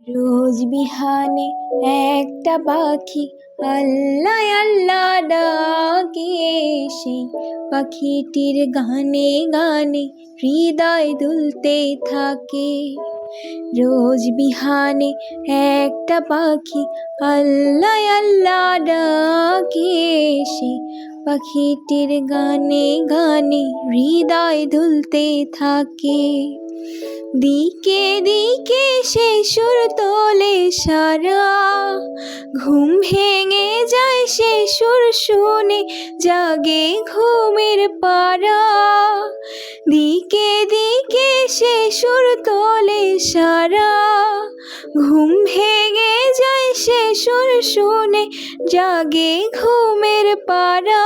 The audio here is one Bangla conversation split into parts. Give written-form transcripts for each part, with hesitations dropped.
রোজ বিহানে একটা পাখি আল্লাহ আল্লাহ ডাকে, সেই পাখিটির গানে গানে হৃদয় দুলতে থাকে। রোজ বিহানে একটা পাখি আল্লাহ আল্লাহ ডাকে, সেই পাখিটির গানে গানে হৃদয় দুলতে থাকে। দিকে দিকে সে সুর তোলে সারা, ঘুম ভেঙে যায় সে সুর শুনে জাগে ঘুমের পাড়া। দিকে দিকে সে সুর তোলে সারা, ঘুম ভেঙে যায় সে সুর শুনে জাগে ঘুমের পাড়া।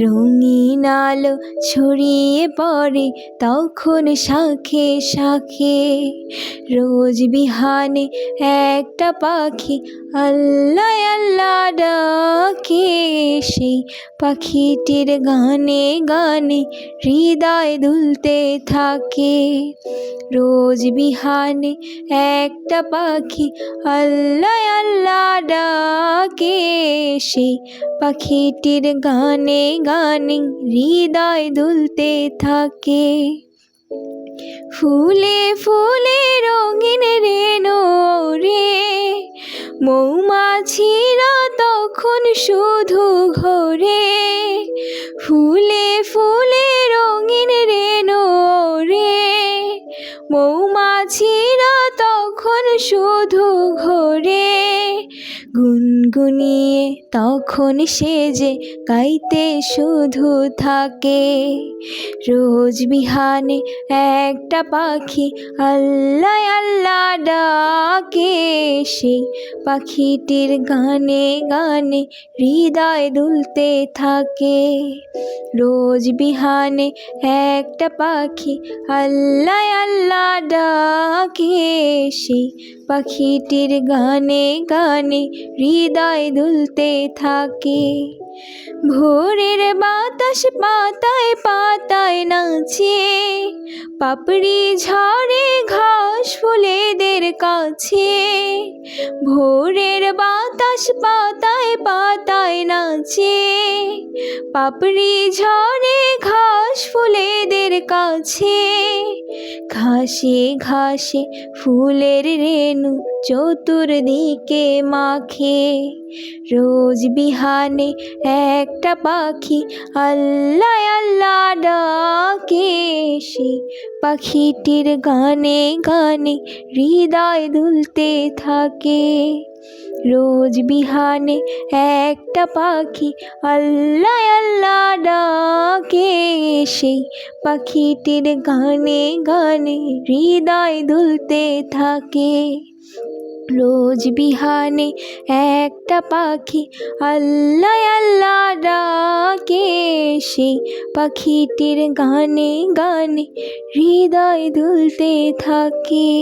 রঙিন আলো ছড়িয়ে পড়ে তখন শাখে শাখে, রোজ বিহানে একটা পাখি আল্লাহ আল্লাহ ডাকে, সেই পাখিটির গানে গানে হৃদয় দুলতে থাকে। রোজ বিহানে একটা পাখি আল্লাহ আল্লাহ ডাকে, সেই পাখিটির গানে গানে হৃদয় দুলতে থাকে। ফুলে ফুলে রঙিন রেণু রে, মৌমাছিরা তখন শুধু ঘোরে। ফুলে ফুলে রঙিন রেণু রে, মৌমাছিরা তখন শুধু ঘোরে। গুনগুনিয়ে তখন সেজে গাইতে শুধু থাকে। রোজ বিহানে একটা পাখি আল্লাহ আল্লাহ ডাকে, সেই পাখিটির গানে গানে হৃদয় দুলতে থাকে। রোজ বিহানে একটা পাখি আল্লাহ আল্লাহ ডাকে, সেই পাখিটির গানে গানে হৃদয় দুলতে থাকে। ভোরের বাতাস পাতায় পাতায় নাচে, পাপড়ি ঝরে ঘাস ফুলেদের কাছে। ভোরের বাতাস পাতায় পাতায় নাচে, পাপড়ি ঝরে ঘাস ফুলেদের কাছে। ঘাসে ঘাসে ফুলের রেণু চতুর্দিকে মাখে, রোজ বিহানে একটা পাখি আল্লাহ আল্লাহ ডাকে, সেই পাখিটির গানে গানে হৃদয় দুলতে থাকে। রোজ বিহানে একটা পাখি আল্লাহ আল্লাহ ডাকে, সেই পাখিটির গানে গানে হৃদয় দুলতে থাকে। রোজ বিহানে একটা পাখি আল্লাহ আল্লাহ ডাকে, সেই পাখিটির গানে গানে হৃদয় দুলতে থাকে।